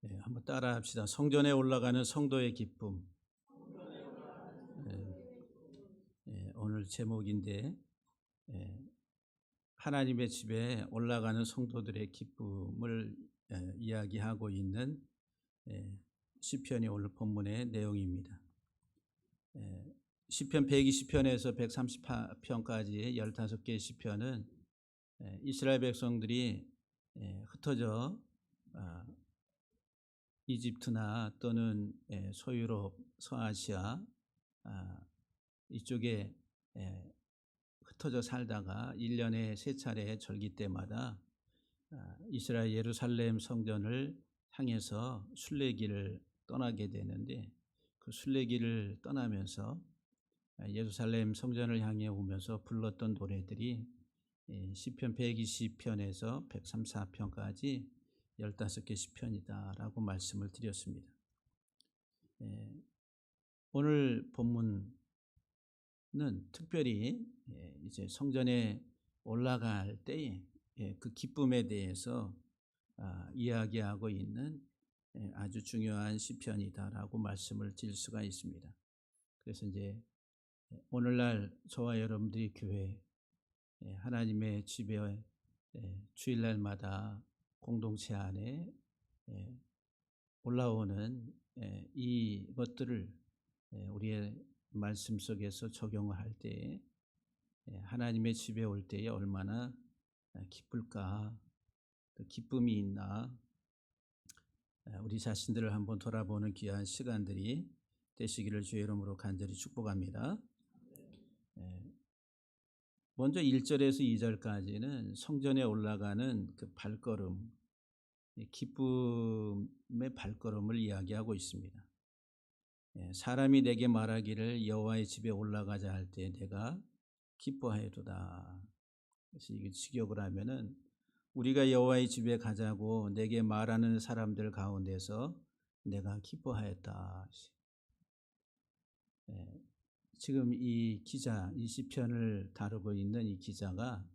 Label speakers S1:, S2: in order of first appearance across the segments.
S1: 한번 따라 합시다. 성전에 올라가는 성도의 기쁨. 오늘 제목인데, 하나님의 집에 올라가는 성도들의 기쁨을 이야기하고 있는 시편이 오늘 본문의 내용입니다. 시편 120편에서 130편까지 15개의 시편은 이스라엘 백성들이 흩어져 이집트나 또는 소유럽, 서아시아 이쪽에 흩어져 살다가 1년에 3차례 절기 때마다 이스라엘 예루살렘 성전을 향해서 순례길을 떠나게 되는데, 그 순례길을 떠나면서 예루살렘 성전을 향해 오면서 불렀던 노래들이 시편 120편에서 134편까지 15개 시편이다라고 말씀을 드렸습니다. 오늘 본문은 특별히 이제 성전에 올라갈 때에 그 기쁨에 대해서 이야기하고 있는 아주 중요한 시편이다라고 말씀을 드릴 수가 있습니다. 그래서 이제 오늘날 저와 여러분들이 교회 하나님의 집에 주일날마다 공동체 안에 올라오는 이것들을 우리의 말씀 속에서 적용할 때 하나님의 집에 올 때에 얼마나 기쁠까, 또 기쁨이 있나, 우리 자신들을 한번 돌아보는 귀한 시간들이 되시기를 주의 이름으로 간절히 축복합니다. 먼저 1절에서 2절까지는 성전에 올라가는 그 발걸음, 기쁨의 발걸음을 이야기하고 있습니다. 사람이 내게 말하기를 여호와의 집에 올라가자 할 때 내가 기뻐하였도다. 그래서 이게 직역을 하면은 우리가 여호와의 집에 가자고 내게 말하는 사람들 가운데서 내가 기뻐하였다. 지금 이 기자, 이 시편을 다루고 있는 이 기자가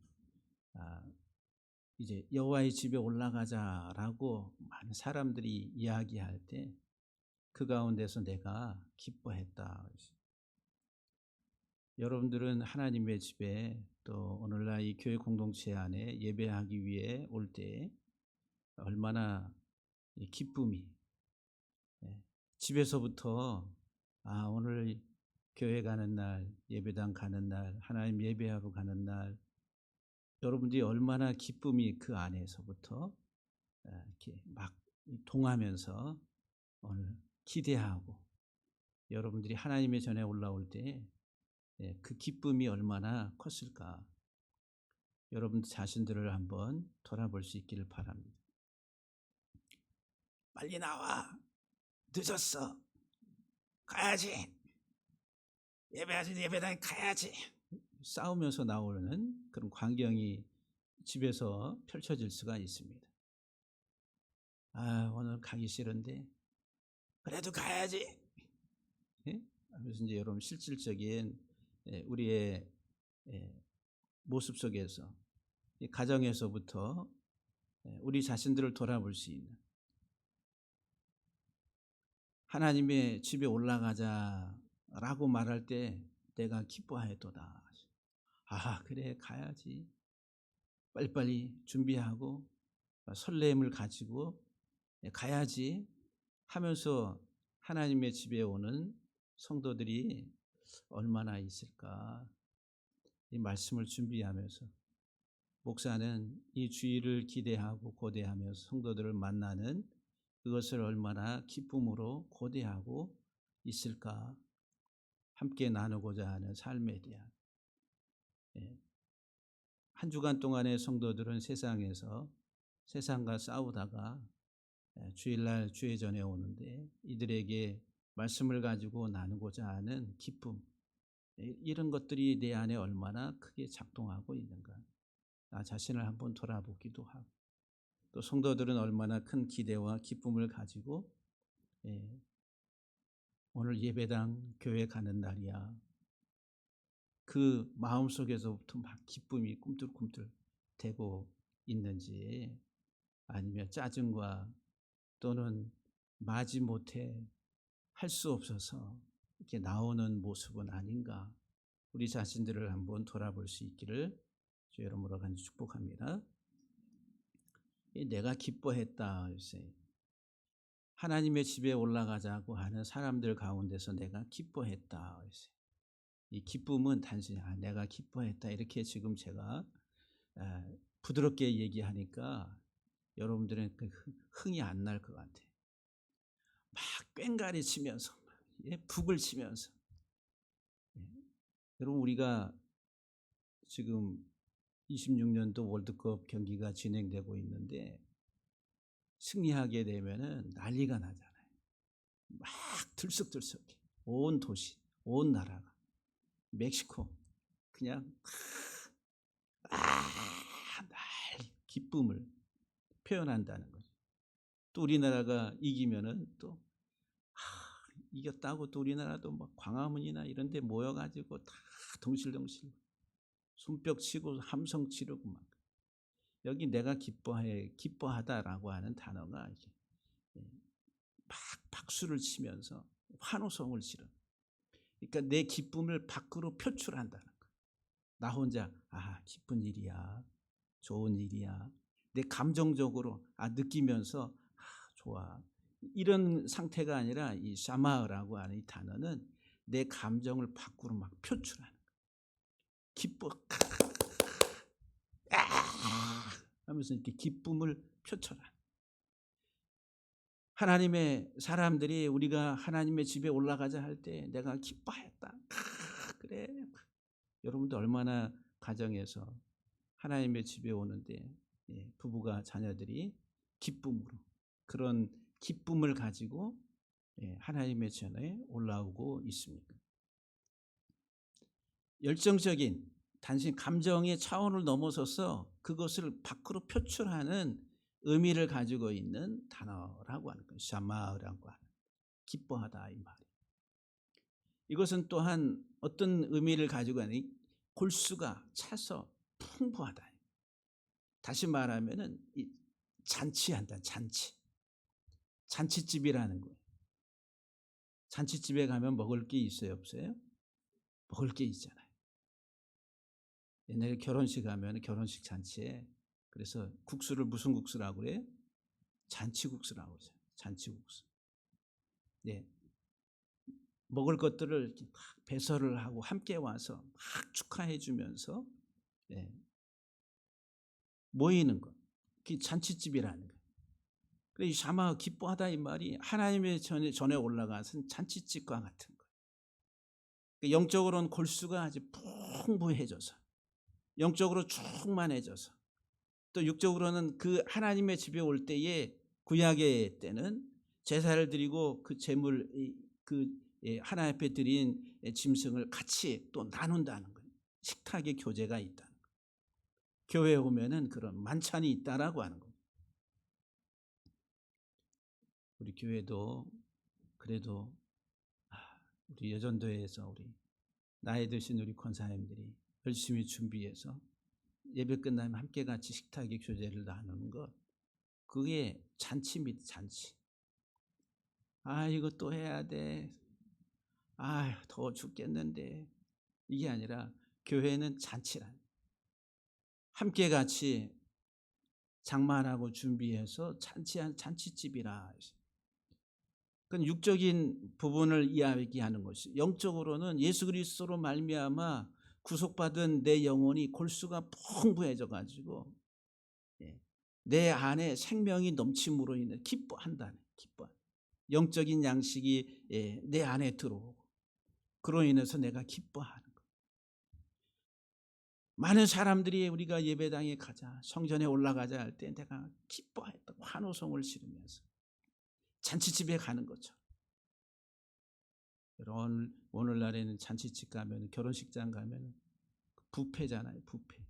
S1: 이제 여호와의 집에 올라가자라고 많은 사람들이 이야기할 때 그 가운데서 내가 기뻐했다. 여러분들은 하나님의 집에 또 오늘날 이 교회 공동체 안에 예배하기 위해 올 때 얼마나 기쁨이, 집에서부터 오늘 교회 가는 날, 예배당 가는 날, 하나님 예배하러 가는 날, 여러분들이 얼마나 기쁨이 그 안에서부터 이렇게 막 동하면서 오늘 기대하고 여러분들이 하나님의 전에 올라올 때 그 기쁨이 얼마나 컸을까, 여러분 자신들을 한번 돌아볼 수 있기를 바랍니다. 빨리 나와, 늦었어, 가야지, 예배하지, 예배당에 가야지, 싸우면서 나오는 그런 광경이 집에서 펼쳐질 수가 있습니다. 오늘 가기 싫은데 그래도 가야지. 그래서 이제 여러분 실질적인 우리의 모습 속에서 가정에서부터 우리 자신들을 돌아볼 수 있는, 하나님의 집에 올라가자라고 말할 때 내가 기뻐하였도다. 그래 가야지, 빨리빨리 준비하고 설렘을 가지고 가야지 하면서 하나님의 집에 오는 성도들이 얼마나 있을까. 이 말씀을 준비하면서 목사는 이 주일을 기대하고 고대하면서 성도들을 만나는 그것을 얼마나 기쁨으로 고대하고 있을까. 함께 나누고자 하는 삶에 대한 한 주간 동안의 성도들은 세상에서 세상과 싸우다가 주일날 주의 전에 오는데 이들에게 말씀을 가지고 나누고자 하는 기쁨, 이런 것들이 내 안에 얼마나 크게 작동하고 있는가, 나 자신을 한번 돌아보기도 하고, 또 성도들은 얼마나 큰 기대와 기쁨을 가지고 오늘 예배당 교회 가는 날이야, 그 마음속에서부터 막 기쁨이 꿈틀꿈틀 되고 있는지, 아니면 짜증과 또는 마지못해 할 수 없어서 이렇게 나오는 모습은 아닌가, 우리 자신들을 한번 돌아볼 수 있기를 주 이름으로 간절히 축복합니다. 내가 기뻐했다. 요새 하나님의 집에 올라가자고 하는 사람들 가운데서 내가 기뻐했다. 요새 이 기쁨은 단순히 내가 기뻐했다 이렇게 지금 제가 부드럽게 얘기하니까 여러분들은 그 흥이 안 날 것 같아요. 막 꽹가리 치면서 북을 치면서, 여러분 우리가 지금 26년도 월드컵 경기가 진행되고 있는데 승리하게 되면은 난리가 나잖아요. 막 들썩들썩해. 온 도시, 온 나라가, 멕시코 그냥 기쁨을 표현한다는 거죠. 또 우리나라가 이기면은 또 이겼다고 또 우리나라도 막 광화문이나 이런 데 모여가지고 다 덩실덩실 손뼉 치고 함성 치르고 막. 여기 내가 기뻐하다라고 하는 단어가 이제 막 박수를 치면서 환호성을 지르. 그러니까 내 기쁨을 밖으로 표출한다는 거. 나 혼자 기쁜 일이야, 좋은 일이야. 내 감정적으로 느끼면서 좋아. 이런 상태가 아니라 이 샤마라고 하는 이 단어는 내 감정을 밖으로 막 표출하는 거야. 기뻐 하면서 이렇게 기쁨을 표출하는. 하나님의 사람들이 우리가 하나님의 집에 올라가자 할 때 내가 기뻐했다. 그래. 여러분도 얼마나 가정에서 하나님의 집에 오는데 부부가 자녀들이 기쁨으로 그런 기쁨을 가지고 하나님의 전에 올라오고 있습니까? 열정적인 단순히 감정의 차원을 넘어서서 그것을 밖으로 표출하는 의미를 가지고 있는 단어라고 하는 거예요. 샤마라고 하는 기뻐하다 이 말이. 이것은 또한 어떤 의미를 가지고 있는 골수가 차서 풍부하다. 다시 말하면은 잔치한다. 잔치집이라는 거예요. 잔치집에 가면 먹을 게 있어요, 없어요? 먹을 게 있잖아요. 옛날에 결혼식 가면 결혼식 잔치에 그래서 국수를 무슨 국수라고 그래요? 잔치국수라고 그러죠. 잔치국수. 네. 먹을 것들을 막 배설을 하고 함께 와서 막 축하해 주면서 모이는 것. 그게 잔치집이라는 거예요. 그래서 샤마 기뻐하다 이 말이 하나님의 전에 올라가서 잔치집과 같은 거예요. 영적으로는 골수가 아주 풍부해져서, 영적으로 충만해져서, 또 육적으로는 그 하나님의 집에 올 때에 구약의 때는 제사를 드리고 그 제물 하나님 앞에 드린 짐승을 같이 또 나눈다는 거예요. 식탁의 교제가 있다는 거예요. 교회에 오면은 그런 만찬이 있다라고 하는 거예요. 우리 교회도 그래도 우리 여전도에서 우리 나이 드신 우리 권사님들이 열심히 준비해서 예배 끝나면 함께 같이 식탁의 교제를 나누는 것, 그게 잔치입니다. 잔치. 이거 또 해야 돼. 더워 죽겠는데. 이게 아니라 교회는 잔치란. 함께 같이 장만하고 준비해서 잔치한 잔치집이라. 그건 육적인 부분을 이야기하는 것이, 영적으로는 예수 그리스도로 말미암아 구속받은 내 영혼이 골수가 풍부해져 가지고 내 안에 생명이 넘침으로 인해 기뻐한다네. 기뻐. 영적인 양식이 내 안에 들어오고 그로 인해서 내가 기뻐하는 것. 많은 사람들이 우리가 예배당에 가자, 성전에 올라가자 할 때 내가 기뻐했다. 환호성을 지르면서 잔치집에 가는 것처럼. 오늘날에는 잔치집 가면, 결혼식장 가면 뷔페잖아요. 뷔페.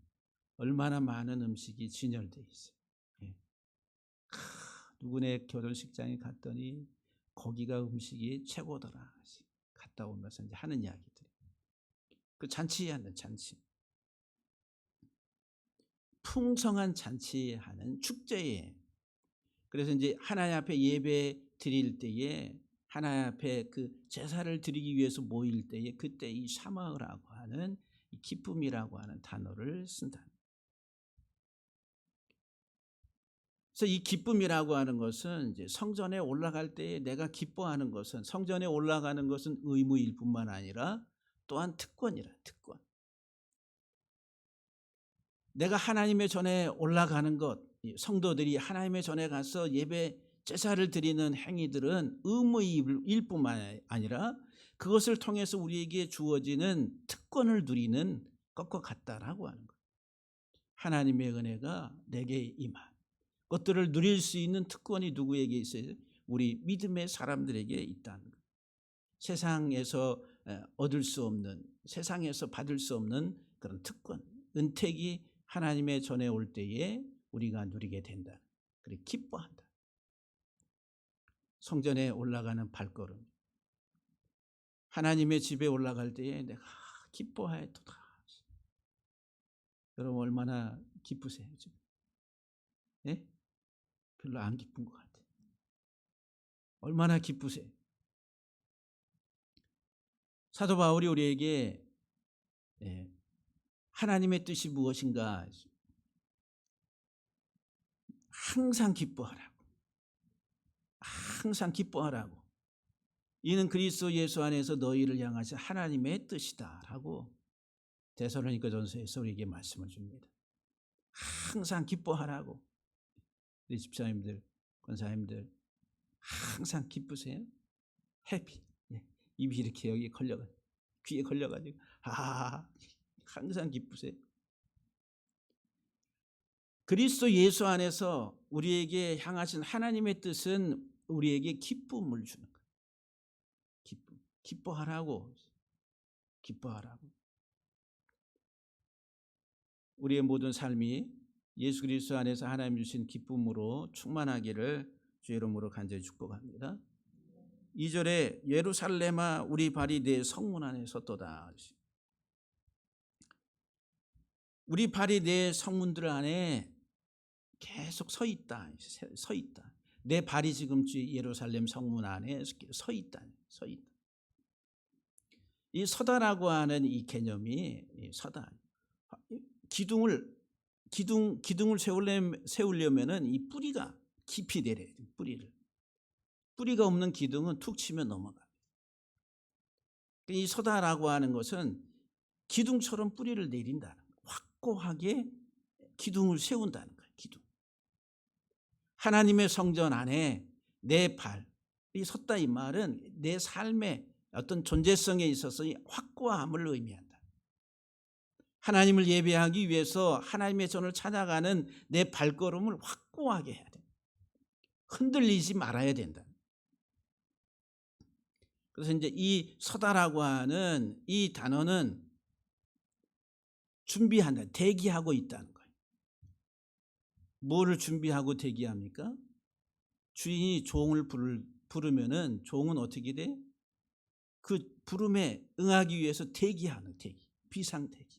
S1: 얼마나 많은 음식이 진열되어 있어요. 누구네 결혼식장에 갔더니 거기가 음식이 최고더라. 갔다 오면서 이제 하는 이야기들. 그 잔치하는 잔치. 풍성한 잔치하는 축제에 그래서 이제 하나님 앞에 예배 드릴 때에 하나님 앞에 그 제사를 드리기 위해서 모일 때에 그때 이 샤마흐라고 하는 이 기쁨이라고 하는 단어를 쓴다. 그래서 이 기쁨이라고 하는 것은 이제 성전에 올라갈 때에 내가 기뻐하는 것은, 성전에 올라가는 것은 의무일 뿐만 아니라 또한 특권이라, 특권. 내가 하나님의 전에 올라가는 것, 성도들이 하나님의 전에 가서 예배 제사를 드리는 행위들은 의무일 뿐만 아니라 그것을 통해서 우리에게 주어지는 특권을 누리는 것과 같다라고 하는 거예요. 하나님의 은혜가 내게 임한 것들을 누릴 수 있는 특권이 누구에게 있어요? 우리 믿음의 사람들에게 있다는 거예요. 세상에서 얻을 수 없는, 세상에서 받을 수 없는 그런 특권, 은택이 하나님의 전에 올 때에 우리가 누리게 된다. 그리고 기뻐한다. 성전에 올라가는 발걸음, 하나님의 집에 올라갈 때에 내가 기뻐하였도다. 여러분 얼마나 기쁘세요 지금? 예? 별로 안 기쁜 것 같아요. 얼마나 기쁘세요? 사도 바울이 우리에게 하나님의 뜻이 무엇인가 항상 기뻐하라고, 항상 기뻐하라고, 이는 그리스도 예수 안에서 너희를 향하신 하나님의 뜻이다라고 데살로니가전서에서 우리에게 말씀을 줍니다. 항상 기뻐하라고. 우리 집사님들, 권사님들 항상 기쁘세요? 해피. 입이 이렇게 여기 걸려가, 귀에 걸려가지고 항상 기쁘세요? 그리스도 예수 안에서 우리에게 향하신 하나님의 뜻은 우리에게 기쁨을 주는 거예요. 기쁨. 기뻐하라고. 기뻐하라고. 우리의 모든 삶이 예수 그리스도 안에서 하나님 주신 기쁨으로 충만하기를 주의 이름으로 간절히 축복합니다. 2절에 예루살렘아 우리 발이 내 성문 안에 섰도다. 우리 발이 내 성문들 안에 계속 서 있다. 서 있다. 내 발이 지금 예루살렘 성문 안에 서 있다. 서 있다. 이 서다라고 하는 이 개념이 서다. 기둥을 세우려면은 이 뿌리가 깊이 내려야 돼. 뿌리가 없는 기둥은 툭 치면 넘어가. 이 서다라고 하는 것은 기둥처럼 뿌리를 내린다는 거예요. 확고하게 기둥을 세운다는 거예요. 기둥. 하나님의 성전 안에 내 발이 섰다, 이 말은 내 삶의 어떤 존재성에 있어서 확고함을 의미한다. 하나님을 예배하기 위해서 하나님의 전을 찾아가는 내 발걸음을 확고하게 해야 돼. 흔들리지 말아야 된다. 그래서 이제 이 서다라고 하는 이 단어는 준비한다, 대기하고 있다는 거예요. 뭐를 준비하고 대기합니까? 주인이 종을 부르면은 종은 어떻게 돼? 그 부름에 응하기 위해서 대기하는 대기, 비상대기.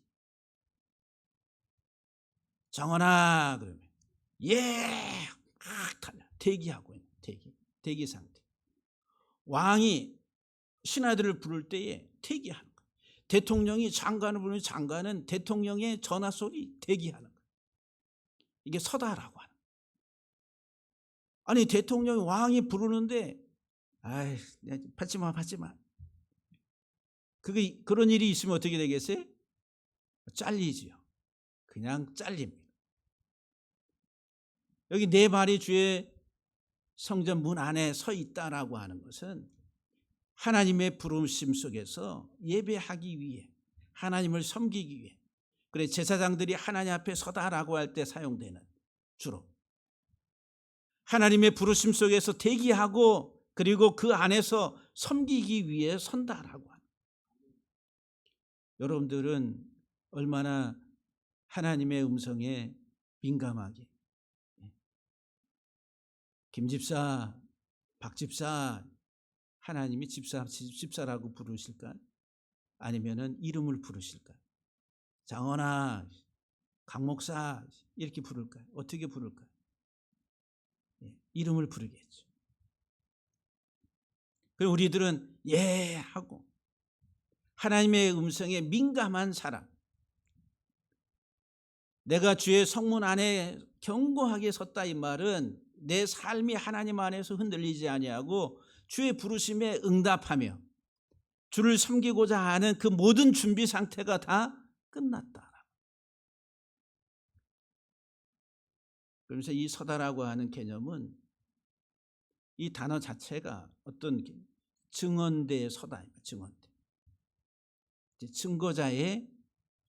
S1: 정원아 그러면 달려. 대기하고 있는 대기 상태. 왕이 신하들을 부를 때에 대기하는 거예요. 대통령이 장관을 부르면 장관은 대통령의 전화 소리 대기하는 거예요. 이게 서다라고 하는 거예요. 아니 대통령이 왕이 부르는데 받지 마. 그런 일이 있으면 어떻게 되겠어요? 잘리지요. 그냥 잘립니다. 여기 내 발이 주의 성전 문 안에 서 있다라고 하는 것은 하나님의 부르심 속에서 예배하기 위해, 하나님을 섬기기 위해, 그래 제사장들이 하나님 앞에 서다라고 할 때 사용되는, 주로 하나님의 부르심 속에서 대기하고 그리고 그 안에서 섬기기 위해 선다라고 하는. 여러분들은 얼마나 하나님의 음성에 민감하게, 김집사, 박집사, 하나님이 집사라고 부르실까? 아니면은 이름을 부르실까? 장원아, 강목사 이렇게 부를까요? 어떻게 부를까요? 이름을 부르겠죠. 그리고 우리들은 예 하고 하나님의 음성에 민감한 사람, 내가 주의 성문 안에 견고하게 섰다 이 말은 내 삶이 하나님 안에서 흔들리지 아니하고 주의 부르심에 응답하며 주를 섬기고자 하는 그 모든 준비 상태가 다 끝났다. 그러면서 이 서다라고 하는 개념은 이 단어 자체가 어떤 증언대의 서다, 증언대. 증거자의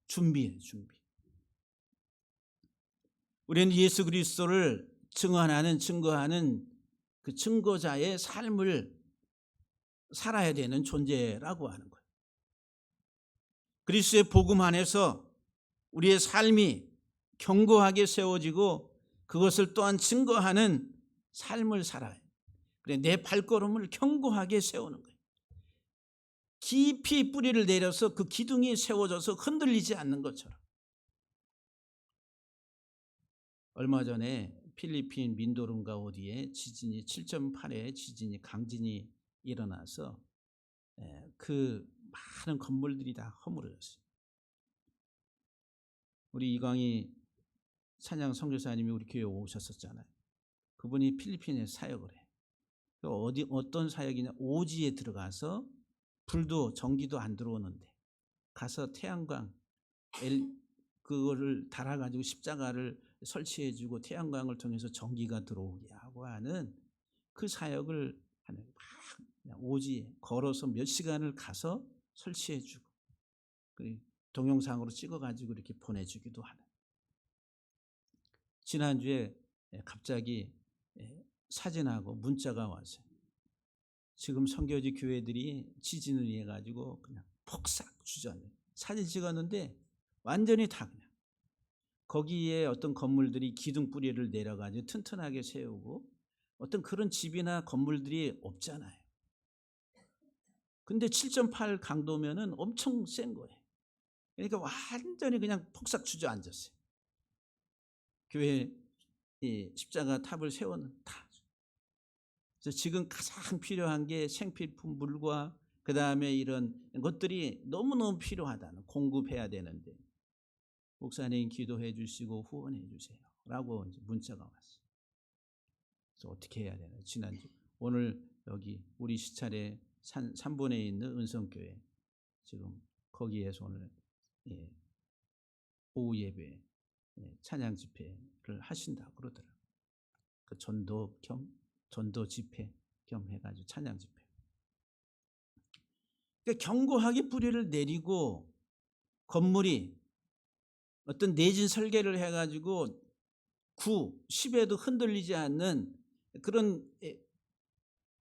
S1: 준비예요, 준비. 우리는 예수 그리스도를 증거하는 그 증거자의 삶을 살아야 되는 존재라고 하는 거예요. 그리스도의 복음 안에서 우리의 삶이 견고하게 세워지고 그것을 또한 증거하는 삶을 살아요. 그래, 내 발걸음을 견고하게 세우는 거예요. 깊이 뿌리를 내려서 그 기둥이 세워져서 흔들리지 않는 것처럼. 얼마 전에 필리핀 민도른가 어디에 지진이 7.8의 지진이 강진이 일어나서 그 많은 건물들이 다 허물어졌어요. 우리 이광희 찬양 선교사님이 우리 교회에 오셨었잖아요. 그분이 필리핀에 사역을 해요. 어떤 사역이냐, 오지에 들어가서 불도 전기도 안 들어오는데 가서 태양광 그거를 달아가지고 십자가를 설치해주고 태양광을 통해서 전기가 들어오게 하고 하는 그 사역을 하는, 막 오지에 걸어서 몇 시간을 가서 설치해주고 그리고 동영상으로 찍어가지고 이렇게 보내주기도 하는. 지난주에 갑자기 사진하고 문자가 왔어요. 지금 선교지 교회들이 지진을 위해 가지고 그냥 폭삭 주저앉아요. 사진 찍었는데 완전히 다 그냥 거기에 어떤 건물들이 기둥 뿌리를 내려가지고 튼튼하게 세우고 어떤 그런 집이나 건물들이 없잖아요. 근데 7.8 강도면은 엄청 센 거예요. 그러니까 완전히 그냥 폭삭 주저앉았어요. 교회 십자가 탑을 세우는 다. 그래서 지금 가장 필요한 게 생필품 물과 그 다음에 이런 것들이 너무너무 필요하다는, 공급해야 되는데 목사님 기도해 주시고 후원해 주세요 라고 이제 문자가 왔어요. 그래서 어떻게 해야 되나. 지난주 오늘 여기 우리 시찰에 산본에 있는 은성교회 지금 거기에서 오늘 오후 예배 찬양 집회를 하신다고 그러더라고요. 그 전도 집회 겸 해가지고 찬양 집회. 그러니까 견고하게 뿌리를 내리고 건물이 어떤 내진 설계를 해가지고 10에도 흔들리지 않는 그런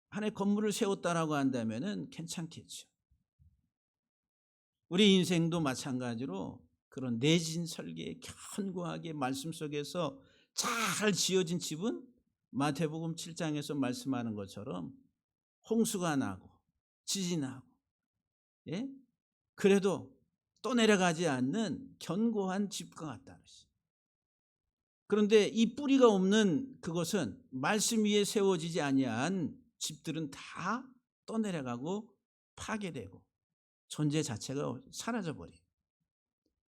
S1: 하나의 건물을 세웠다라고 한다면은 괜찮겠죠. 우리 인생도 마찬가지로 그런 내진 설계 견고하게 말씀 속에서 잘 지어진 집은 마태복음 7장에서 말씀하는 것처럼 홍수가 나고 지진하고 그래도 떠내려가지 않는 견고한 집과 같다. 그런데 이 뿌리가 없는 그것은 말씀 위에 세워지지 아니한 집들은 다 떠내려가고 파괴되고 존재 자체가 사라져버려요.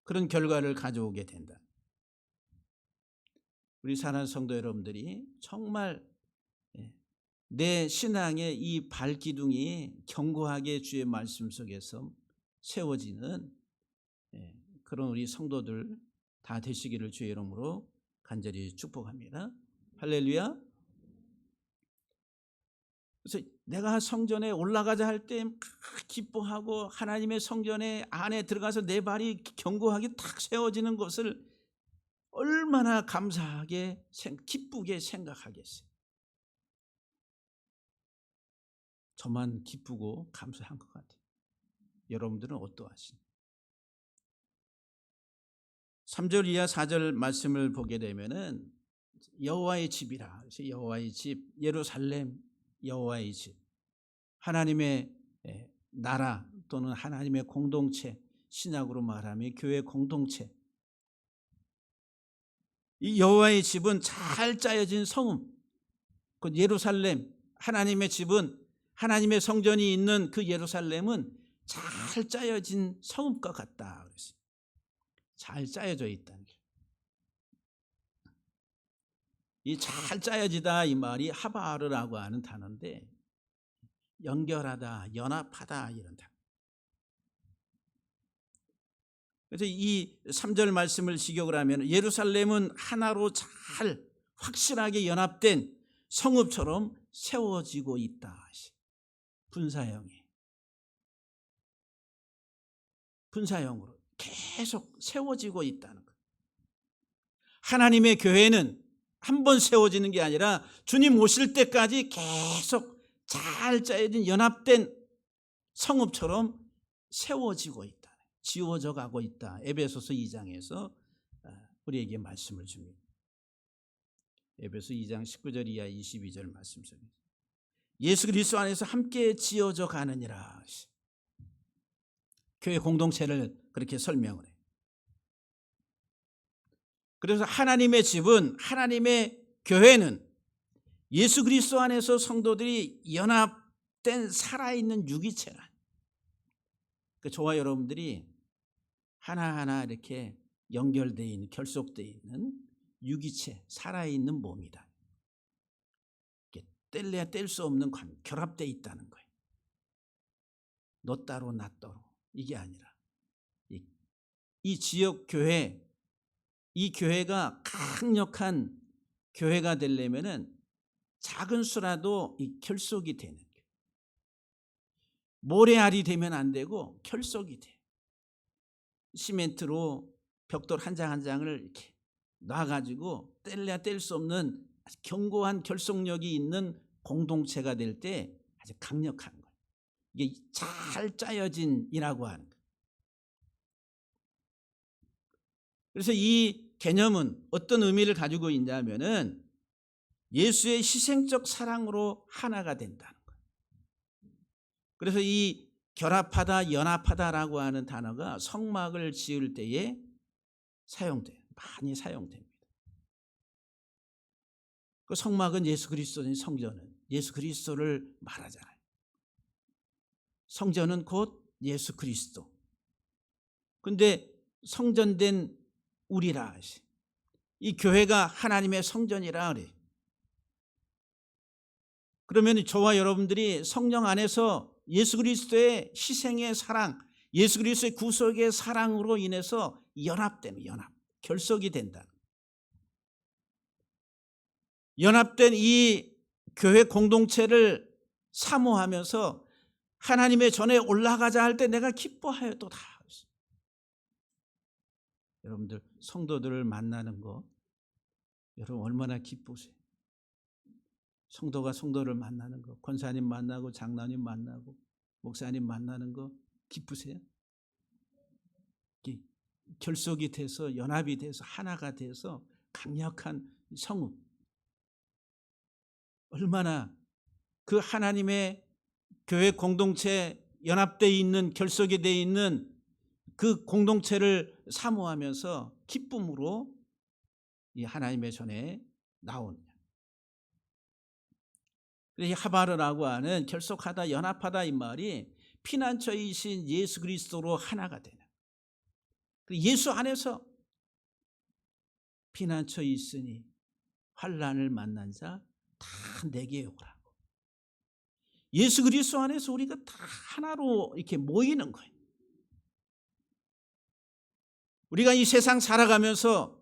S1: 그런 결과를 가져오게 된다. 우리 사랑하는 성도 여러분들이 정말 내 신앙의 이 발기둥이 견고하게 주의 말씀 속에서 세워지는 그런 우리 성도들 다 되시기를 주의 이름으로 간절히 축복합니다. 할렐루야. 그래서 내가 성전에 올라가자 할 때 기뻐하고 하나님의 성전에 안에 들어가서 내 발이 견고하게 탁 세워지는 것을 얼마나 감사하게 기쁘게 생각하겠어요. 저만 기쁘고 감사한 것 같아요. 여러분들은 어떠하십니까? 3절 이하 4절 말씀을 보게 되면은 여호와의 집이라. 그래서 여호와의 집, 예루살렘 여호와의 집, 하나님의 나라 또는 하나님의 공동체, 신약으로 말하면 교회 공동체. 이 여호와의 집은 잘 짜여진 성읍, 그 예루살렘, 하나님의 집은, 하나님의 성전이 있는 그 예루살렘은 잘 짜여진 성읍과 같다 그랬어요. 잘 짜여져 있다는 게. 이 잘 짜여지다 이 말이 하바르라고 하는 단어인데, 연결하다, 연합하다 이런 단어. 그래서 이 3절 말씀을 직역을 하면 예루살렘은 하나로 잘 확실하게 연합된 성읍처럼 세워지고 있다. 분사형으로 계속 세워지고 있다는 것. 하나님의 교회는 한 번 세워지는 게 아니라 주님 오실 때까지 계속 잘 짜여진 연합된 성읍처럼 세워지고 있다. 지워져 가고 있다. 에베소서 2장에서 우리에게 말씀을 줍니다. 에베소 2장 19절 이하 22절 말씀 속에 예수 그리스도 안에서 함께 지어져 가느니라. 교회 공동체를 그렇게 설명을 해요. 그래서 하나님의 집은, 하나님의 교회는 예수 그리스도 안에서 성도들이 연합된 살아있는 유기체라. 저와 여러분들이 하나하나 이렇게 연결되어 있는, 결속되어 있는 유기체, 살아있는 몸이다. 뗄래야 뗄 수 없는 결합되어 있다는 거예요. 너 따로 나 따로 이게 아니라 이 지역 교회, 이 교회가 강력한 교회가 되려면은 작은 수라도 이 결속이 되는 거예요. 모래알이 되면 안 되고 결속이 돼요. 시멘트로 벽돌 한 장 한 장을 이렇게 놔가지고 뗄래야 뗄 수 없는 견고한 결속력이 있는 공동체가 될 때 아주 강력한 거예요. 이게 잘 짜여진이라고 하는 거예요. 그래서 이 개념은 어떤 의미를 가지고 있냐면은 예수의 희생적 사랑으로 하나가 된다는 거예요. 그래서 이 결합하다, 연합하다라고 하는 단어가 성막을 지을 때에 사용돼요. 많이 사용됩니다. 그 성막은 예수 그리스도인 성전은 예수 그리스도를 말하잖아요. 성전은 곧 예수 그리스도. 근데 성전된 우리라 하시. 이 교회가 하나님의 성전이라 그래. 그러면 저와 여러분들이 성령 안에서 예수 그리스도의 희생의 사랑, 예수 그리스도의 구속의 사랑으로 인해서 연합되는, 결속이 된다. 연합된 이 교회 공동체를 사모하면서 하나님의 전에 올라가자 할 때 내가 기뻐하여도다. 여러분들 성도들을 만나는 거 여러분 얼마나 기쁘세요? 성도가 성도를 만나는 거, 권사님 만나고 장로님 만나고 목사님 만나는 거 기쁘세요? 결속이 돼서 연합이 돼서 하나가 돼서 강력한 성읍, 얼마나 그 하나님의 교회 공동체 연합되어 있는, 결속이 되어 있는 그 공동체를 사모하면서 기쁨으로 이 하나님의 전에 나오느냐. 이 하바르라고 하는 결속하다, 연합하다 이 말이 피난처이신 예수 그리스도로 하나가 되는. 예수 안에서 피난처 있으니 환난을 만난 자 다 내게 오라고. 예수 그리스도 안에서 우리가 다 하나로 이렇게 모이는 거예요. 우리가 이 세상 살아가면서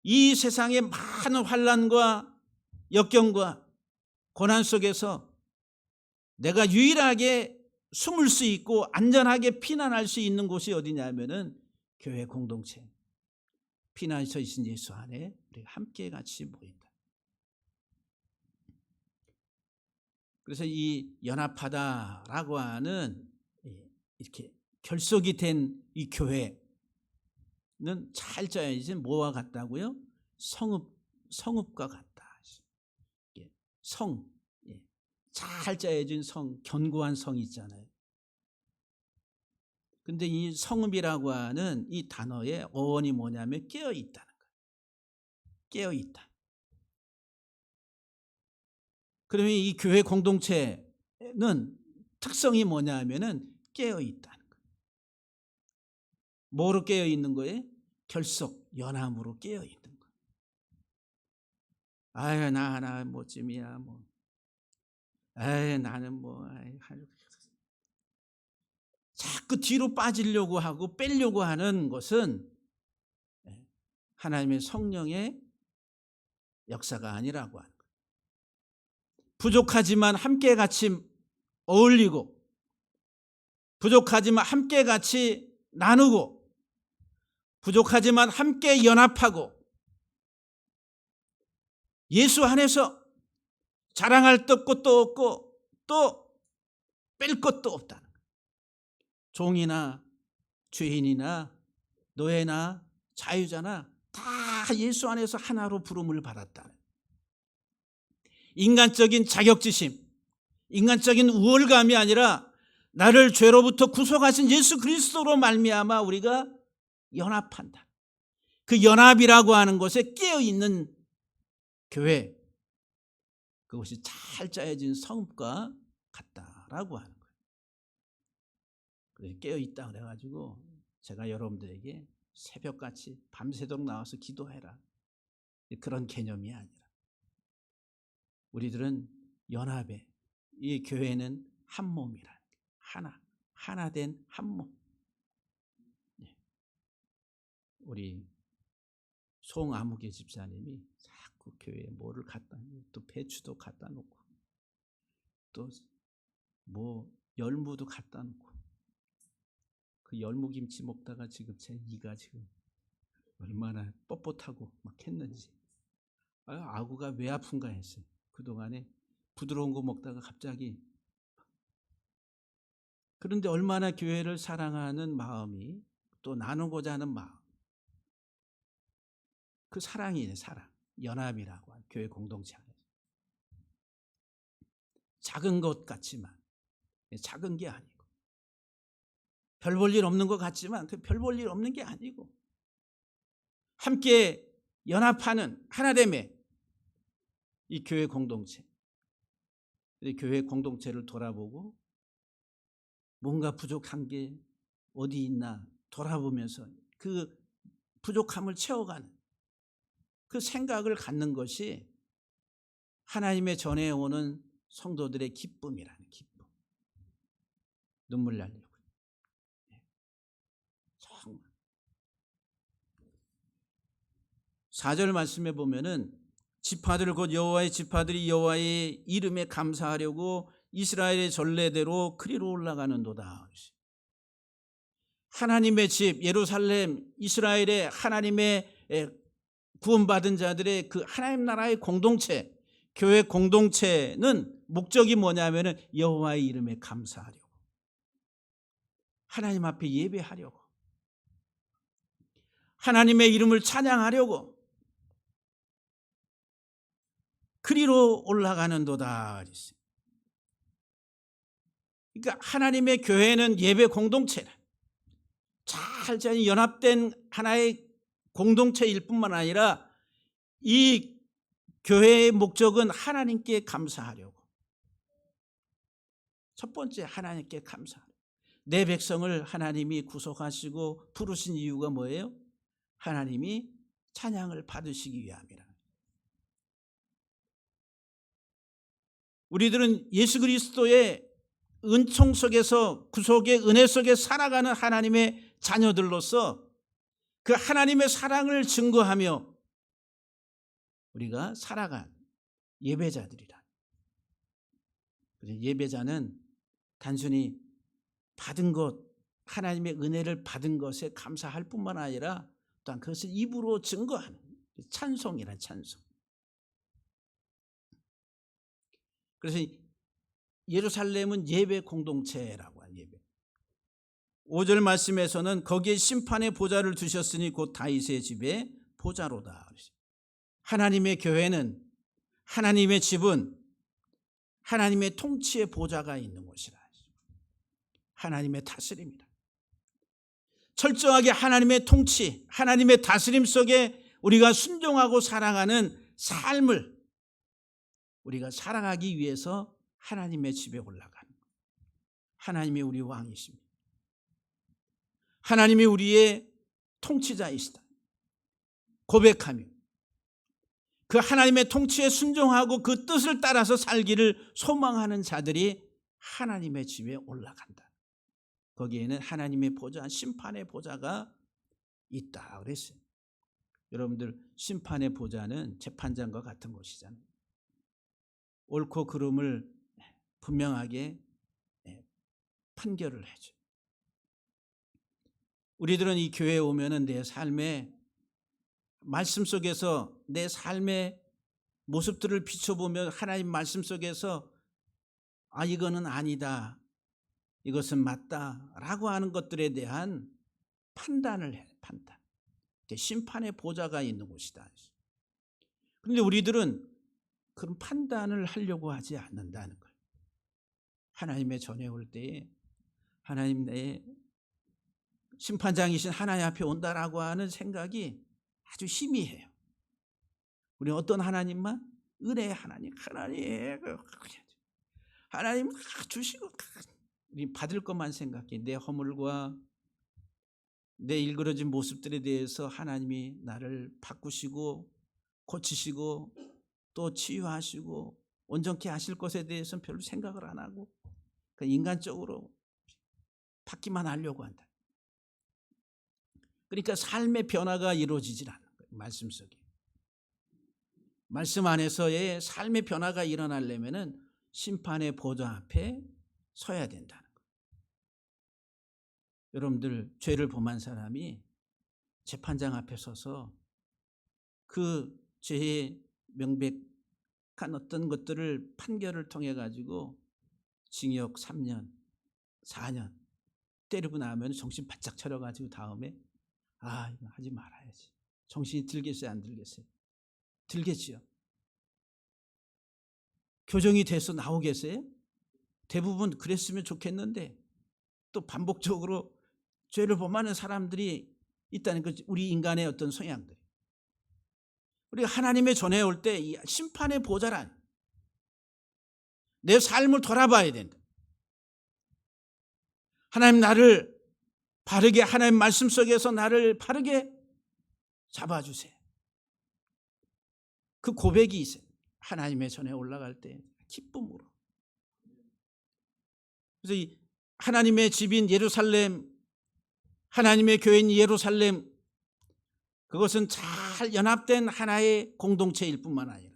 S1: 이 세상의 많은 환난과 역경과 고난 속에서 내가 유일하게 숨을 수 있고 안전하게 피난할 수 있는 곳이 어디냐면은 교회 공동체, 피난처이신 예수 안에 우리가 함께 같이 모인다. 그래서 이 연합하다라고 하는 이렇게 결속이 된 이 교회는 잘 짜여진 뭐와 같다고요? 성읍과 같다. 성, 잘 짜여진 성, 견고한 성이 있잖아요. 근데 이 성읍이라고 하는 이 단어의 어원이 뭐냐면 깨어있다는 거예요. 깨어있다. 그러면 이 교회 공동체는 특성이 뭐냐 하면은 깨어 있다는 거예요. 뭐로 깨어 있는 거예요? 결속, 연함으로 깨어 있는 거예요. 아유, 나 하나 뭐쯤이야, 뭐. 아유, 나는 뭐. 자꾸 뒤로 빠지려고 하고 빼려고 하는 것은 하나님의 성령의 역사가 아니라고 하는 거예요. 부족하지만 함께 같이 어울리고, 부족하지만 함께 같이 나누고, 부족하지만 함께 연합하고, 예수 안에서 자랑할 것도 없고 또 뺄 것도 없다는 거예요. 종이나 죄인이나 노예나 자유자나 다 예수 안에서 하나로 부름을 받았다는 거예요. 인간적인 자격지심, 인간적인 우월감이 아니라 나를 죄로부터 구속하신 예수 그리스도로 말미암아 우리가 연합한다. 그 연합이라고 하는 것에 깨어있는 교회, 그것이 잘 짜여진 성읍과 같다라고 하는 거예요. 그래서 깨어있다 그래가지고 제가 여러분들에게 새벽같이 밤새도록 나와서 기도해라, 그런 개념이 아니라 우리들은 연합에, 이 교회는 한 몸이라는 거예요. 하나 된 한 몸. 우리 송아무개 집사님이 자꾸 교회에 뭐를 갖다 놓고, 또 배추도 갖다 놓고, 또 뭐 열무도 갖다 놓고, 그 열무김치 먹다가 지금 제 이가 지금 얼마나 뻣뻣하고 막 했는지, 아구가 왜 아픈가 했어요. 그동안에 부드러운 거 먹다가 갑자기. 그런데 얼마나 교회를 사랑하는 마음이, 또 나누고자 하는 마음, 그 사랑이네, 사랑. 연합이라고 하는 교회 공동체 안에서. 작은 것 같지만 작은 게 아니고, 별 볼 일 없는 것 같지만 그 별 볼 일 없는 게 아니고, 함께 연합하는 하나됨의 이 교회 공동체. 이 교회 공동체를 돌아보고 뭔가 부족한 게 어디 있나 돌아보면서 그 부족함을 채워가는 그 생각을 갖는 것이 하나님의 전해오는 성도들의 기쁨이라는 기쁨. 눈물 날리고. 정말. 4절 말씀에 보면은 지파들 곧 여호와의 지파들이 여호와의 이름에 감사하려고 이스라엘의 전례대로 그리로 올라가는도다. 하나님의 집 예루살렘, 이스라엘의 하나님의 구원받은 자들의 그 하나님 나라의 공동체, 교회 공동체는 목적이 뭐냐면은 여호와의 이름에 감사하려고, 하나님 앞에 예배하려고, 하나님의 이름을 찬양하려고 그리로 올라가는도다. 그러니까 하나님의 교회는 예배 공동체라, 잘 연합된 하나의 공동체일 뿐만 아니라 이 교회의 목적은 하나님께 감사하려고. 첫 번째, 하나님께 감사하려고. 내 백성을 하나님이 구속하시고 부르신 이유가 뭐예요? 하나님이 찬양을 받으시기 위함이라. 우리들은 예수 그리스도의 은총 속에서, 구속의 은혜 속에 살아가는 하나님의 자녀들로서 그 하나님의 사랑을 증거하며 우리가 살아간 예배자들이라. 예배자는 단순히 받은 것, 하나님의 은혜를 받은 것에 감사할 뿐만 아니라 또한 그것을 입으로 증거하는 찬송이란 찬송. 그래서 예루살렘은 예배 공동체라고 하는 예배. 5절 말씀에서는 거기에 심판의 보좌를 두셨으니 곧 다윗의 집에 보좌로다. 하나님의 교회는, 하나님의 집은 하나님의 통치의 보좌가 있는 곳이라. 하나님의 다스림이다. 철저하게 하나님의 통치, 하나님의 다스림 속에 우리가 순종하고 살아가는 삶을 우리가 살아가기 위해서 하나님의 집에 올라가는 거예요. 하나님이 우리 왕이십니다. 하나님이 우리의 통치자이시다 고백하며 그 하나님의 통치에 순종하고 그 뜻을 따라서 살기를 소망하는 자들이 하나님의 집에 올라간다. 거기에는 하나님의 보좌, 심판의 보좌가 있다 그랬어요. 여러분들, 심판의 보좌는 재판장과 같은 것이잖아요. 옳고 그름을 분명하게 판결을 해줘요. 우리들은 이 교회에 오면은 내 삶의 말씀 속에서 내 삶의 모습들을 비춰보며 하나님 말씀 속에서 이거는 아니다, 이것은 맞다 라고 하는 것들에 대한 판단을 해요. 판단. 심판의 보좌가 있는 곳이다. 그런데 우리들은 그런 판단을 하려고 하지 않는다는 거예요. 하나님의 전에 올 때에 하나님 내 심판장이신 하나님 앞에 온다라고 하는 생각이 아주 희미해요. 우리는 어떤 하나님만? 은혜의 하나님, 하나님 주시고 우리 받을 것만 생각해. 내 허물과 내 일그러진 모습들에 대해서 하나님이 나를 바꾸시고 고치시고 또 치유하시고 온전케 하실 것에 대해서는 별로 생각을 안 하고 인간적으로 받기만 하려고 한다. 그러니까 삶의 변화가 이루어지질 않는 거예요. 말씀 속에. 말씀 안에서의 삶의 변화가 일어나려면 심판의 보좌 앞에 서야 된다는 거예요. 여러분들, 죄를 범한 사람이 재판장 앞에 서서 그 죄의 명백한 어떤 것들을 판결을 통해 가지고 징역 3년, 4년 때리고 나면 정신 바짝 차려가지고 다음에 이거 하지 말아야지. 정신이 들겠어요, 안 들겠어요? 들겠지요. 교정이 돼서 나오겠어요? 대부분 그랬으면 좋겠는데 또 반복적으로 죄를 범하는 사람들이 있다는 거지. 우리 인간의 어떤 성향들. 우리가 하나님의 전에 올 때 이 심판의 보좌란 내 삶을 돌아봐야 된다. 하나님 나를 바르게, 하나님 말씀 속에서 나를 바르게 잡아주세요. 그 고백이 있어요. 하나님의 전에 올라갈 때 기쁨으로. 그래서 이 하나님의 집인 예루살렘, 하나님의 교회인 예루살렘, 그것은 잘 연합된 하나의 공동체일 뿐만 아니라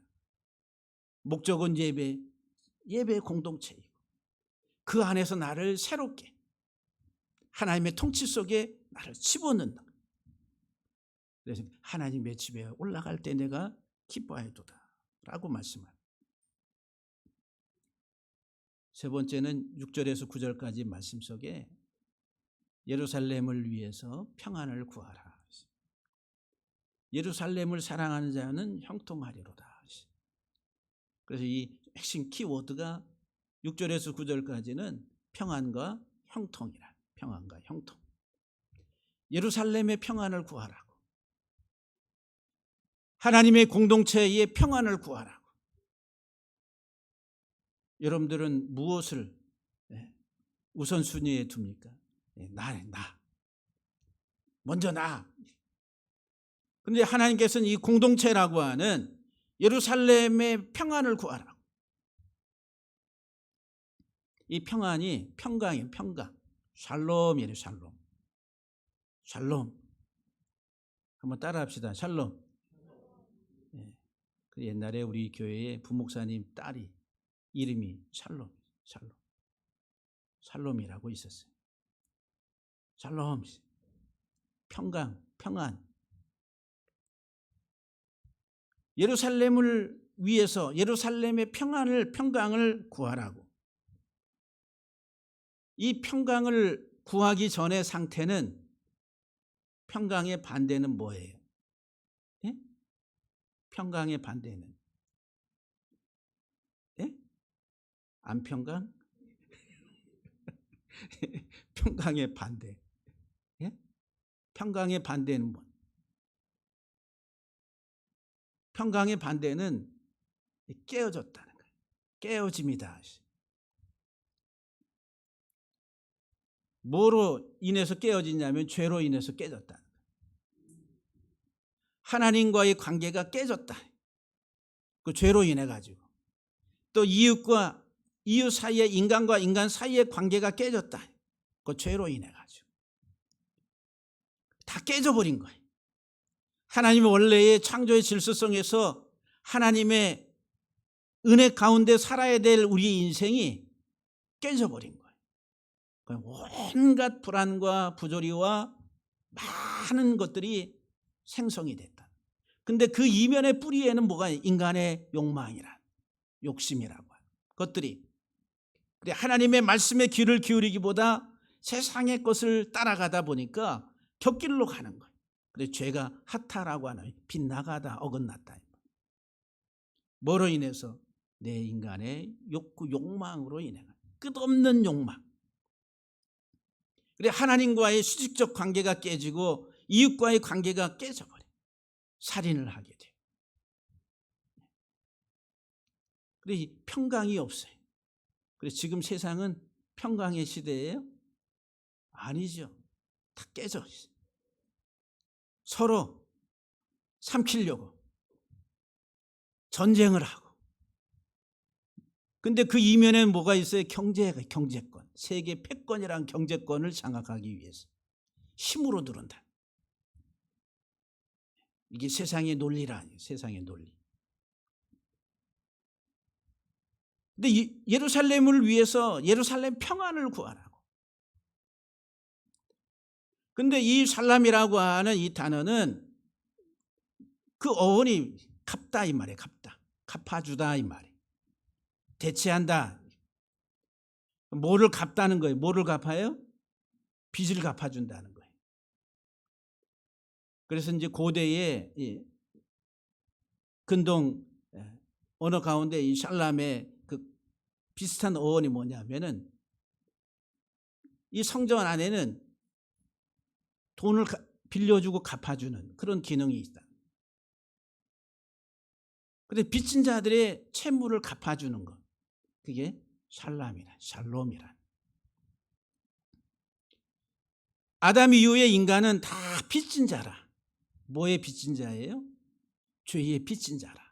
S1: 목적은 예배 공동체이고 그 안에서 나를 새롭게 하나님의 통치 속에 나를 집어넣는다. 그래서 하나님의 집에 올라갈 때 내가 기뻐하도다 라고 말씀합니다. 세 번째는 6절에서 9절까지 말씀 속에 예루살렘을 위해서 평안을 구하라. 예루살렘을 사랑하는 자는 형통하리로다. 그래서 이 핵심 키워드가 6절에서 9절까지는 평안과 형통이라. 평안과 형통. 예루살렘의 평안을 구하라고. 하나님의 공동체의 평안을 구하라고. 여러분들은 무엇을 우선순위에 둡니까? 나. 먼저 나. 그런데 하나님께서는 이 공동체라고 하는 예루살렘의 평안을 구하라고. 이 평안이 평강이에요. 평강. 샬롬이래요. 샬롬. 샬롬. 한번 따라합시다. 샬롬. 그 옛날에 우리 교회에 부목사님 딸이 이름이 샬롬. 샬롬이라고 있었어요. 샬롬. 평강, 평안. 예루살렘을 위해서 예루살렘의 평강을 구하라고. 이 평강을 구하기 전의 상태는 평강의 반대는 뭐예요? 예? 평강의 반대는 안평강? 평강의 반대. 평강의 반대는 뭐? 평강의 반대는 깨어졌다는 거예요. 깨어짐이다. 뭐로 인해서 깨어지냐면 죄로 인해서 깨졌다. 하나님과의 관계가 깨졌다. 그 죄로 인해 가지고. 또 이웃과 이웃 사이에, 인간과 인간 사이의 관계가 깨졌다. 그 죄로 인해 가지고. 다 깨져버린 거예요. 하나님의 원래의 창조의 질서성에서 하나님의 은혜 가운데 살아야 될 우리의 인생이 깨져버린 거예요. 온갖 불안과 부조리와 많은 것들이 생성이 됐다. 근데 그 이면의 뿌리에는 뭐가 인간의 욕망이라, 욕심이라고 하는 것들이. 그래, 하나님의 말씀에 귀를 기울이기보다 세상의 것을 따라가다 보니까 곁길로 가는 거예요. 그래서 죄가 하타라고 하는, 빗나가다, 어긋났다. 뭐로 인해서? 내 인간의 욕구, 욕망으로 인해, 끝없는 욕망. 그래, 하나님과의 수직적 관계가 깨지고 이웃과의 관계가 깨져버려. 살인을 하게 돼요. 그래, 평강이 없어요. 그래, 지금 세상은 평강의 시대예요? 아니죠. 다 깨져 있어요. 서로 삼키려고 전쟁을 하고. 근데 그 이면에 뭐가 있어요? 경제권. 세계 패권이란 경제권을 장악하기 위해서 힘으로 누른다. 이게 세상의 논리라 아니에요. 세상의 논리. 근데 예루살렘을 위해서 예루살렘 평안을 구하라고. 근데 이 살람이라고 하는 이 단어는 그 어원이 갚다 이 말이에요. 갚아주다 이 말이에요. 대체한다. 뭐를 갚다는 거예요? 뭐를 갚아요? 빚을 갚아준다는 거예요. 그래서 이제 고대의 근동 언어 가운데 이 샬람의 그 비슷한 어원이 뭐냐면은 이 성전 안에는 돈을 빌려주고 갚아주는 그런 기능이 있다. 그런데 빚진 자들의 채무를 갚아주는 것, 그게 샬롬이라. 아담 이후의 인간은 다 빚진 자라. 뭐의 빚진 자예요? 죄의 빚진 자라.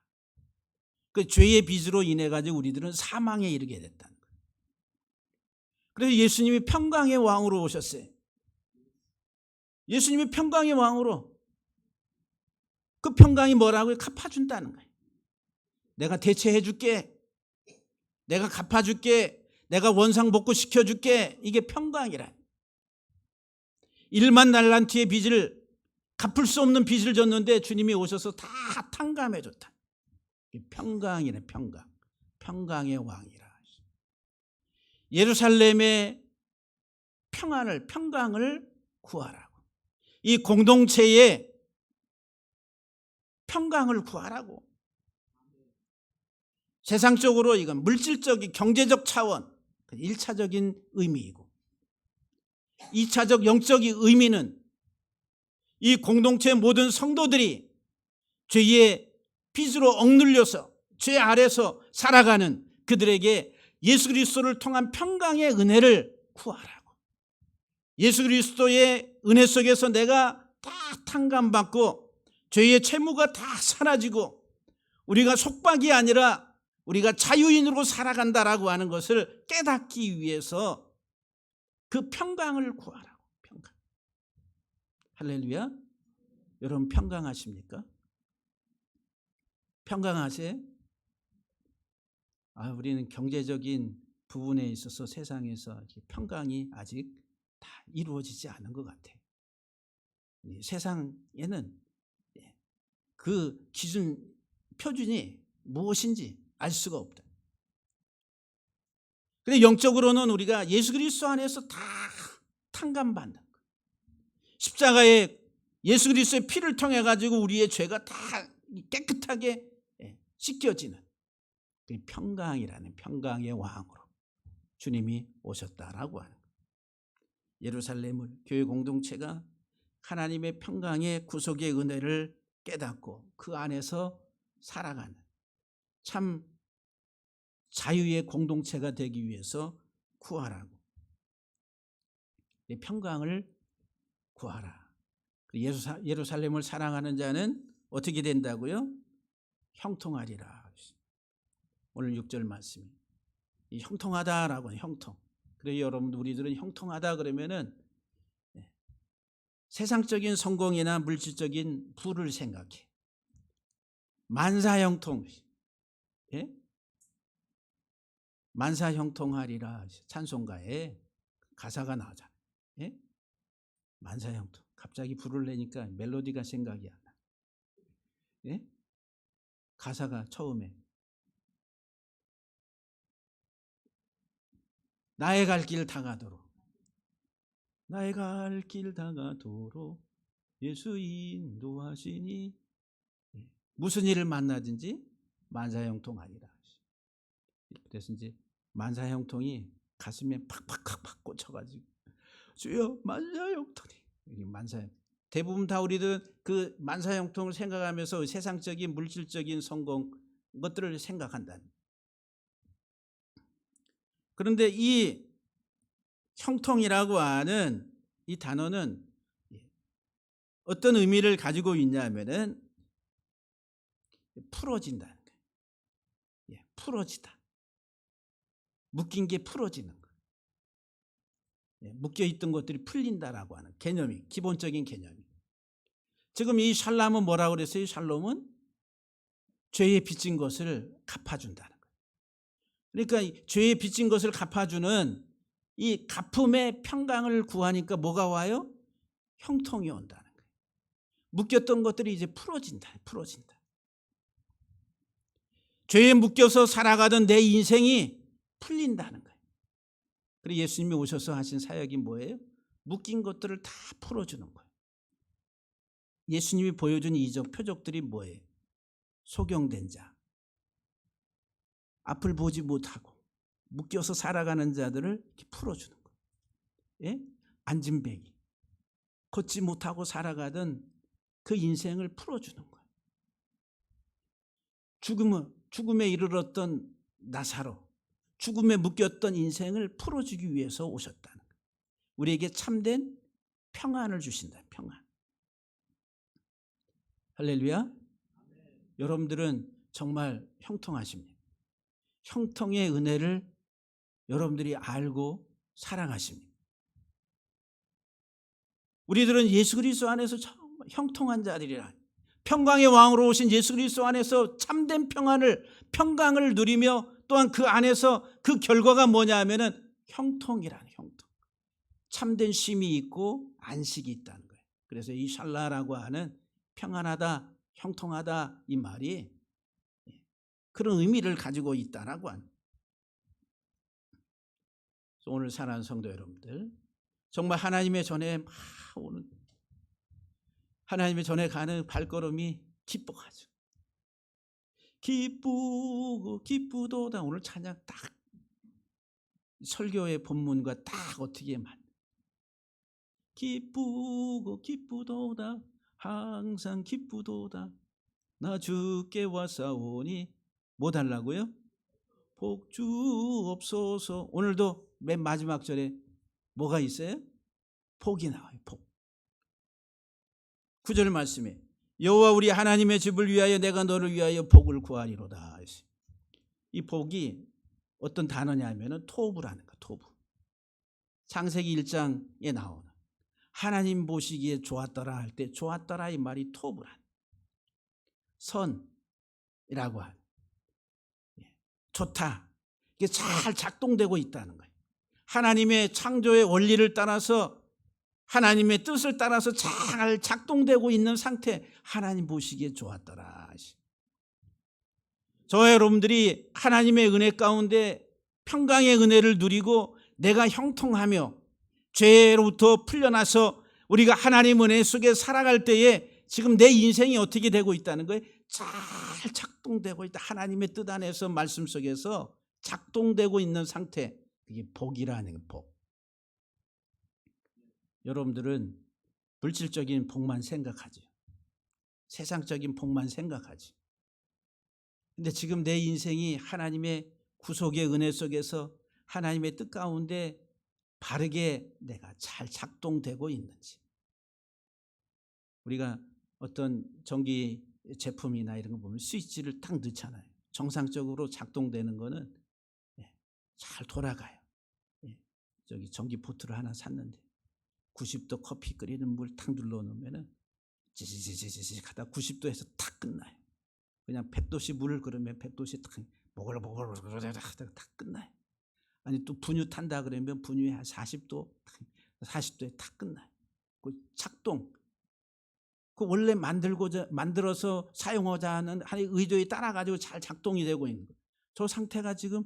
S1: 그 죄의 빚으로 인해 가지고 우리들은 사망에 이르게 됐다는 거예요. 그래서 예수님이 평강의 왕으로 오셨어요. 예수님이 평강의 왕으로. 그 평강이 뭐라고요? 갚아준다는 거예요. 내가 대체해 줄게. 내가 갚아줄게. 내가 원상 복구시켜 줄게. 이게 평강이라. 1만 달란트의 빚을, 갚을 수 없는 빚을 졌는데 주님이 오셔서 다 탕감해 줬다. 평강이네. 평강의 왕이라. 예루살렘의 평강을 구하라고. 이 공동체의 평강을 구하라고. 세상적으로 이건 물질적인 경제적 차원, 1차적인 의미이고, 2차적 영적인 의미는 이 공동체의 모든 성도들이 죄의 빚으로 억눌려서 죄 아래서 살아가는 그들에게 예수 그리스도를 통한 평강의 은혜를 구하라고. 예수 그리스도의 은혜 속에서 내가 다 탕감받고 죄의 채무가 다 사라지고 우리가 속박이 아니라 우리가 자유인으로 살아간다라고 하는 것을 깨닫기 위해서 그 평강을 구하라고. 평강. 할렐루야. 여러분 평강하십니까? 평강하세요? 우리는 경제적인 부분에 있어서 세상에서 평강이 아직 다 이루어지지 않은 것 같아요. 세상에는 그 기준, 표준이 무엇인지 알 수가 없다. 그런데 영적으로는 우리가 예수 그리스도 안에서 다 탕감받는 거예요. 십자가에 예수 그리스도의 피를 통해 가지고 우리의 죄가 다 깨끗하게 씻겨지는 평강이라는 평강의 왕으로 주님이 오셨다라고 하는 거예요. 예루살렘을, 교회 공동체가 하나님의 평강의 구속의 은혜를 깨닫고 그 안에서 살아가는 참 자유의 공동체가 되기 위해서 구하라고. 평강을 구하라. 예루살렘을 사랑하는 자는 어떻게 된다고요? 형통하리라. 오늘 6절 말씀이 형통하다라고 하는 형통. 그래서 여러분 우리들은 형통하다 그러면은 세상적인 성공이나 물질적인 부를 생각해. 만사형통. 예? 만사형통하리라. 찬송가에 가사가 나오잖아요. 예? 만사형통. 갑자기 부를 내니까 멜로디가 생각이 안 나. 예? 가사가 처음에 나의 갈 길 다가도록, 나의 갈 길 다가도록 예수 인도하시니. 무슨 일을 만나든지 만사형통하리라. 그래서 이제 만사형통이 가슴에 팍팍팍팍 꽂혀가지고 주여 만사형통이. 대부분 다 우리들 그 만사형통을 생각하면서 세상적인 물질적인 성공 것들을 생각한다는. 그런데 이 형통이라고 하는 이 단어는 어떤 의미를 가지고 있냐면은 풀어진다는 거예요. 풀어지다. 묶인 게 풀어지는 거예요. 묶여 있던 것들이 풀린다라고 하는 개념이, 기본적인 개념이. 지금 이 샬롬은 뭐라고 그랬어요? 샬롬은 죄에 빚진 것을 갚아준다는 거예요. 그러니까 죄에 빚진 것을 갚아주는 이 갚음의 평강을 구하니까 뭐가 와요? 형통이 온다는 거예요. 묶였던 것들이 이제 풀어진다. 죄에 묶여서 살아가던 내 인생이 풀린다는 거예요. 그리고 예수님이 오셔서 하신 사역이 뭐예요? 묶인 것들을 다 풀어주는 거예요. 예수님이 보여준 이적 표적들이 뭐예요? 소경된 자, 앞을 보지 못하고 묶여서 살아가는 자들을 이렇게 풀어주는 거예요. 예? 안진뱅이, 걷지 못하고 살아가던 그 인생을 풀어주는 거예요. 죽음에 이르렀던 나사로, 죽음에 묶였던 인생을 풀어주기 위해서 오셨다는 거예요. 우리에게 참된 평안을 주신다. 평안. 할렐루야. 여러분들은 정말 형통하십니다. 형통의 은혜를 여러분들이 알고 사랑하십니다. 우리들은 예수 그리스도 안에서 정말 형통한 자들이라. 평강의 왕으로 오신 예수 그리스도 안에서 참된 평강을 누리며 또한 그 안에서 그 결과가 뭐냐 하면은 형통이라는 형통. 참된 쉼이 있고 안식이 있다는 거예요. 그래서 이 샬라라고 하는 평안하다, 형통하다 이 말이 그런 의미를 가지고 있다라고 하는. 오늘 사랑하는 성도 여러분들, 정말 하나님의 전에 막 오는, 하나님의 전에 가는 발걸음이 기뻐가지고 기쁘도다. 오늘 찬양 딱 설교의 본문과 딱 어떻게 맞. 기쁘도다 항상 기쁘도다 나 주께 왔사오니 뭐 달라고요? 복 주옵소서. 오늘도 맨 마지막 절에 뭐가 있어요? 복이 나와요. 복. 9절 말씀에 여호와 우리 하나님의 집을 위하여 내가 너를 위하여 복을 구하리로다. 이 복이 어떤 단어냐면은 토부라는 거. 토부. 창세기 1장에 나오는 하나님 보시기에 좋았더라 할 때 좋았더라 이 말이 토부란 선이라고 하는, 좋다. 이게 잘 작동되고 있다는 거예요. 하나님의 창조의 원리를 따라서 하나님의 뜻을 따라서 잘 작동되고 있는 상태, 하나님 보시기에 좋았더라. 저와 여러분들이 하나님의 은혜 가운데 평강의 은혜를 누리고 내가 형통하며 죄로부터 풀려나서 우리가 하나님 은혜 속에 살아갈 때에 지금 내 인생이 어떻게 되고 있다는 거예요? 잘 작동되고 있다. 하나님의 뜻 안에서 말씀 속에서 작동되고 있는 상태, 그게 복이라는 복. 여러분들은 물질적인 복만 생각하지, 세상적인 복만 생각하지. 근데 지금 내 인생이 하나님의 구속의 은혜 속에서 하나님의 뜻 가운데 바르게 내가 잘 작동되고 있는지. 우리가 어떤 전기 제품이나 이런 거 보면 스위치를 딱 넣잖아요. 정상적으로 작동되는 거는 잘 돌아가요. 저기 전기 포트를 하나 샀는데 90도 커피 끓이는 물 탁 눌러 놓으면은 지지지지지 하다 90도에서 탁 끝나요. 그냥 100도씨 물을 그러면 100도씨 탁 보글보글 하다가 탁 끝나요. 아니 또 분유 탄다 그러면 분유에 한 40도에 탁 끝나요. 그 작동. 그 원래 만들어서 사용하자 하는 하나님의 의도에 따라 가지고 잘 작동이 되고 있는 거예요. 저 상태가 지금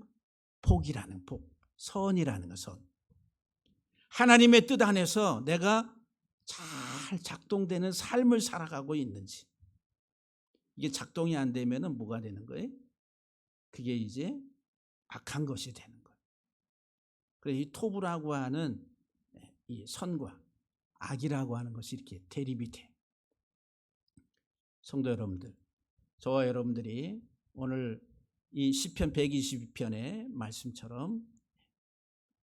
S1: 복이라는 복, 선이라는 거, 선. 하나님의 뜻 안에서 내가 잘 작동되는 삶을 살아가고 있는지. 이게 작동이 안 되면은 뭐가 되는 거예요? 그게 이제 악한 것이 되는 거예요. 그래서 이 토부라고 하는 이 선과 악이라고 하는 것이 이렇게 대립이 돼. 성도 여러분들, 저와 여러분들이 오늘 이 시편 122편의 말씀처럼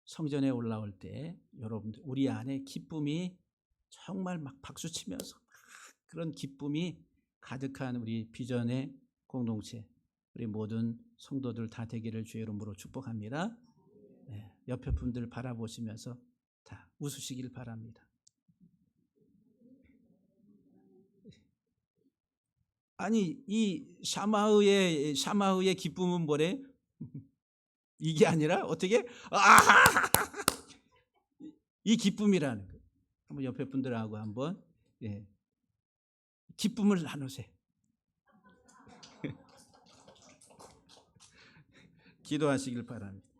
S1: 성전에 올라올 때 여러분들 우리 안에 기쁨이 정말 막 박수치면서 막 그런 기쁨이 가득한 우리 비전의 공동체, 우리 모든 성도들 다 되기를 주의 이름으로 축복합니다. 옆에 분들 바라보시면서 다 웃으시길 바랍니다. 아니 이 샤마흐의 기쁨은 뭐래? 이게 아니라 어떻게? 이 기쁨이라는 거예요. 한번 옆에 분들하고 한번 기쁨을 나누세요. 기도하시길 바랍니다.